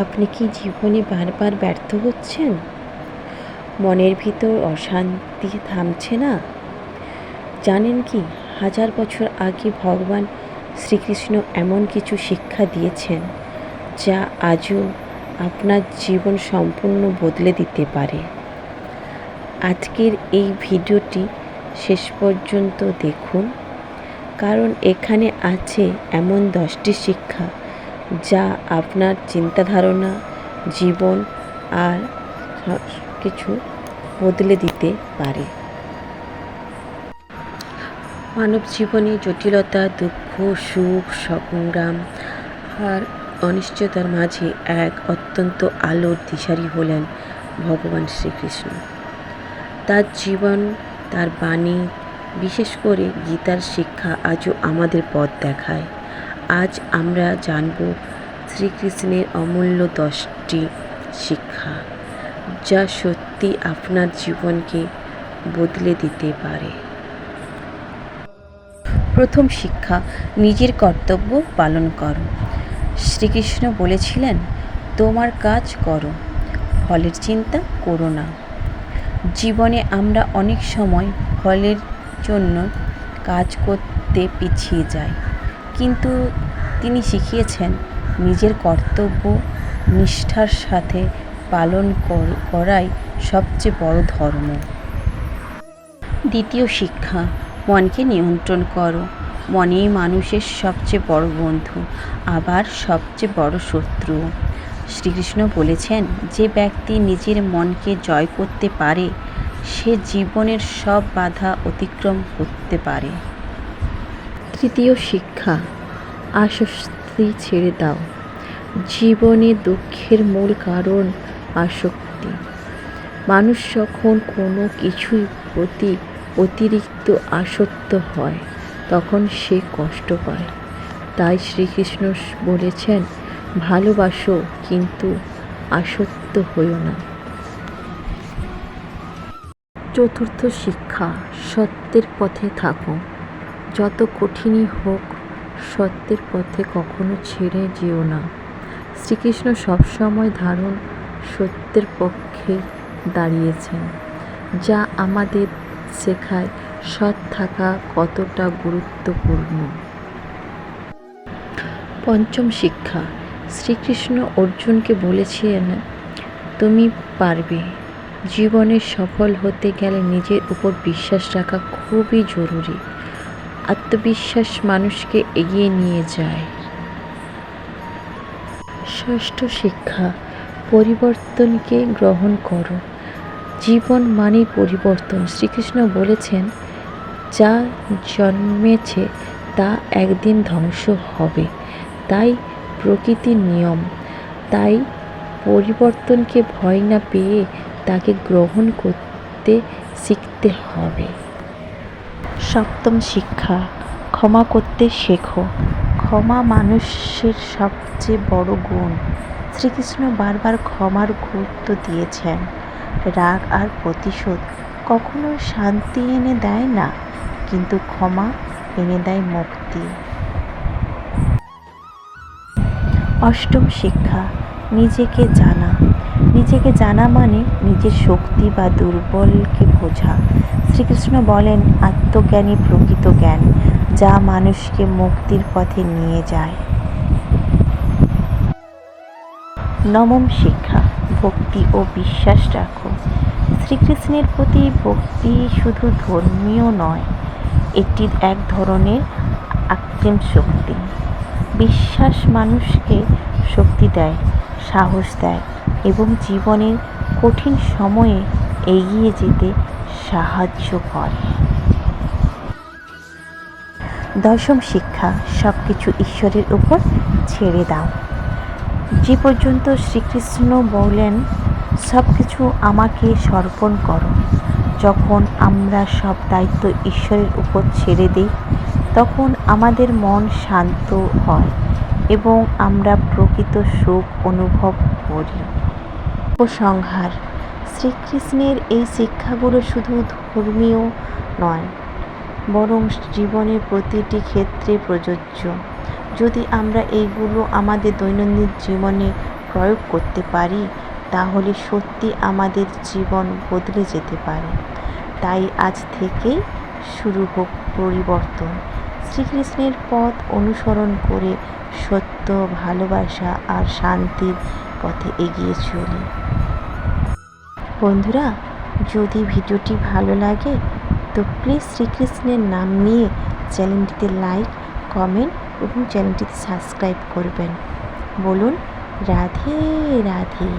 আপনি কি জীবনে বারবার ব্যর্থ হচ্ছেন? মনের ভিতর অশান্তি থামছে না? জানেন কি, হাজার বছর আগে ভগবান শ্রীকৃষ্ণ এমন কিছু শিক্ষা দিয়েছেন যা আজও আপনার জীবন সম্পূর্ণ বদলে দিতে পারে। আজকের এই ভিডিওটি শেষ পর্যন্ত দেখুন, কারণ এখানে আছে এমন 10টি শিক্ষা যা আপনার চিন্তাধারণা, জীবন আর সব কিছু বদলে দিতে পারে। মানব জীবনে জটিলতা, দুঃখ, সুখ, সংগ্রাম আর অনিশ্চয়তার মাঝে এক অত্যন্ত আলোর দিশারি হলেন ভগবান শ্রীকৃষ্ণ। তার জীবন, তার বাণী, বিশেষ করে গীতার শিক্ষা আজও আমাদের পথ দেখায়। আজ আমরা জানব শ্রীকৃষ্ণের অমূল্য 10টি শিক্ষা, যা সত্যি আপনার জীবনকে বদলে দিতে পারে। প্রথম শিক্ষা, নিজের কর্তব্য পালন করো। শ্রীকৃষ্ণ বলেছিলেন, তোমার কাজ করো, ফলের চিন্তা করো না। জীবনে আমরা অনেক সময় ফলের জন্য কাজ করতে পিছিয়ে যাই, কিন্তু তিনি শিখিয়েছেন নিজের কর্তব্য নিষ্ঠার সাথে পালন করাই সবচেয়ে বড় ধর্ম। দ্বিতীয় শিক্ষা, মনকে নিয়ন্ত্রণ করো। মনই মানুষের সবচেয়ে বড় বন্ধু, আবার সবচেয়ে বড় শত্রু। শ্রীকৃষ্ণ বলেছেন, যে ব্যক্তি নিজের মনকে জয় করতে পারে সে জীবনের সব বাধা অতিক্রম করতে পারে। তৃতীয় শিক্ষা, আসক্তি ছেড়ে দাও। জীবনে দুঃখের মূল কারণ আসক্তি। মানুষ যখন কোনো কিছুর প্রতি অতিরিক্ত আসক্ত হয় তখন সে কষ্ট পায়। তাই শ্রীকৃষ্ণ বলেছেন, ভালোবাসো কিন্তু আসক্ত হইও না। চতুর্থ শিক্ষা, সত্যের পথে থাকো। যত কঠিনই হোক, সত্যের পথে কখনো ছেড়ে যেও না। শ্রীকৃষ্ণ সবসময় ধারণ সত্যের পক্ষে দাঁড়িয়েছেন, যা আমাদের শেখায় সৎ থাকা কতটা গুরুত্বপূর্ণ। পঞ্চম শিক্ষা, শ্রীকৃষ্ণ অর্জুনকে বলেছিলেন, তুমি পারবে। জীবনে সফল হতে গেলে নিজের উপর বিশ্বাস রাখা খুবই জরুরি। আত্মবিশ্বাস মানুষকে এগিয়ে নিয়ে যায়। ষষ্ঠ শিক্ষা, পরিবর্তনকে গ্রহণ করো। জীবন মানেই পরিবর্তন। শ্রীকৃষ্ণ বলেছেন, যা জন্মেছে তা একদিন ধ্বংস হবে, তাই প্রকৃতির নিয়ম। তাই পরিবর্তনকে ভয় না পেয়ে তাকে গ্রহণ করতে শিখতে হবে। সপ্তম শিক্ষা, ক্ষমা করতে শেখো। ক্ষমা মানুষের সবচেয়ে বড় গুণ। শ্রীকৃষ্ণ বারবার ক্ষমার গুরুত্ব দিয়েছেন। রাগ আর প্রতিশোধ কখনো শান্তি এনে দেয় না, কিন্তু ক্ষমা এনে দেয় মুক্তি। অষ্টম শিক্ষা, নিজেকে জানা। নিজেকে জানা মানে নিজের শক্তি বা দুর্বলকে বোঝা। শ্রীকৃষ্ণ বলেন, আত্মজ্ঞানই প্রকৃত জ্ঞান, যা মানুষকে মুক্তির পথে নিয়ে যায়। নবম শিক্ষা, ভক্তি ও বিশ্বাস রাখো। শ্রীকৃষ্ণের প্রতি ভক্তি শুধু ধর্মীয় নয়, এটি এক ধরনের আত্মিক শক্তি। বিশ্বাস মানুষকে শক্তি দেয়, সাহস দেয় এবং জীবনের কঠিন সময়ে এগিয়ে যেতে সাহায্য করে। দশম শিক্ষা, সব কিছু ঈশ্বরের উপর ছেড়ে দাও। যে পর্যন্ত শ্রীকৃষ্ণ বলেন, সব কিছু আমাকে সমর্পণ করো। যখন আমরা সব দায়িত্ব ঈশ্বরের উপর ছেড়ে দিই, তখন আমাদের মন শান্ত হয় এবং আমরা প্রকৃত সুখ অনুভব করি। উপসংহার, শ্রীকৃষ্ণের এই শিক্ষাগুলো শুধু ধর্মীয় নয়, বরং জীবনের প্রতিটি ক্ষেত্রে প্রযোজ্য। যদি আমরা এইগুলো আমাদের দৈনন্দিন জীবনে প্রয়োগ করতে পারি তাহলে সত্যি আমাদের জীবন বদলে যেতে পারে। তাই আজ থেকেই শুরু হোক পরিবর্তন। শ্রীকৃষ্ণের পথ অনুসরণ করে সত্য, ভালোবাসা আর শান্তির পথে এগিয়ে চলি। বন্ধুরা, যদি ভিডিওটি ভালো লাগে তো প্লিজ শ্রীকৃষ্ণের নাম নিয়ে চ্যানেলটিতে লাইক, কমেন্ট এবং চ্যানেলটিতে সাবস্ক্রাইব করবেন। বলুন রাধে রাধে।